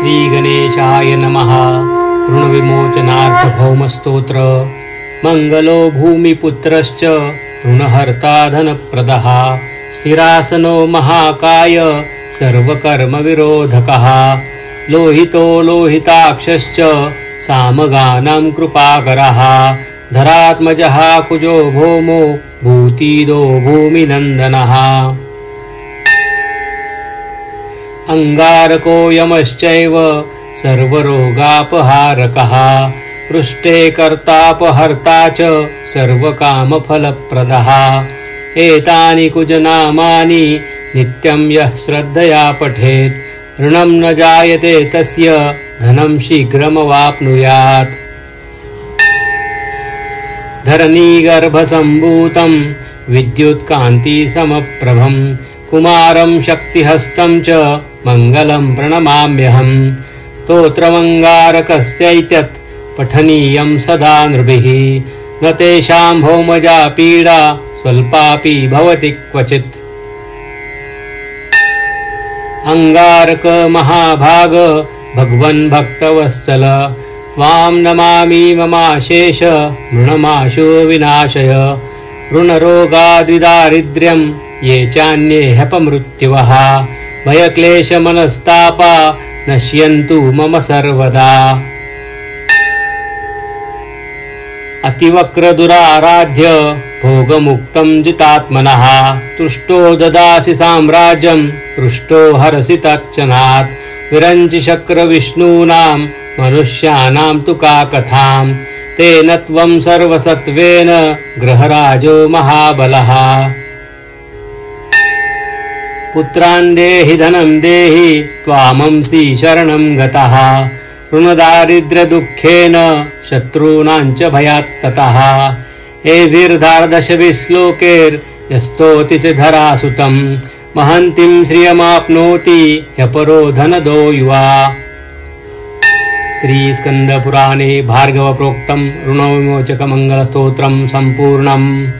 श्री गणेशाय नमः। ऋणविमोचनार्थ भौमस्तोत्र। मंगलो भूमिपुत्रश्च ऋणहर्ता धनप्रदः। स्थिरासनो महाकाय सर्वकर्मविरोधकः। लोहितो लोहिताक्षश्च सामगानां कृपाकरः। धरात्मजः कुजो भौमो भूतिदो भूमिनन्दनः। अंगारको यमश्चैव सर्वरोगापहारकः। पृष्ठे कर्तापहर्ता च सर्वकामफलप्रदः। एतानि कुजनामानि नित्यं यः श्रद्धया पठेत् ऋणं न जायते तस्य धनं शीघ्रमवाप्नुयात्। धरणीगर्भसम्भूतं विद्युत्कान्तिसमप्रभं कुमारं शक्तिहस्तं च मङ्गलं प्रणमाम्यहम्। स्तोत्रमङ्गारकस्यैतत् पठनीयं सदा नृभिः। न तेषां भौमजा पीडा स्वल्पापि भवति क्वचित्। अंगारक महाभाग भगवन् भक्तवत्सल त्वां नमामि ममाशेष मृणमाशु विनाशय। ऋणरोगादिदारिद्र्यं ये चान्ये ह्यपमृत्युवः भयक्लेशमनस्तापा नश्यन्तु मम सर्वदा। अतिवक्रदुराराध्य भोगमुक्तं जितात्मनः तुष्टो ददासि साम्राज्यं हृष्टो हरसि तत्क्षणात्। विरञ्चि शक्रविष्णूनां मनुष्याणां तु का कथां तेन त्वं सर्वसत्त्वेन गृहराजो महाबलः। पुत्रान् देहि धनं देहि त्वामंसि शरणं गतः। ऋणदारिद्र्यदुःखेन शत्रूणां च भयात्ततः। एभिर्धार्दशभिः श्लोकैर्यस्तोति च धरासुतं महन्तीं श्रियमाप्नोति ह्यपरो धनदो युवा। श्रीस्कन्दपुराणे भार्गवप्रोक्तं ऋणविमोचकमङ्गलस्तोत्रं सम्पूर्णम्।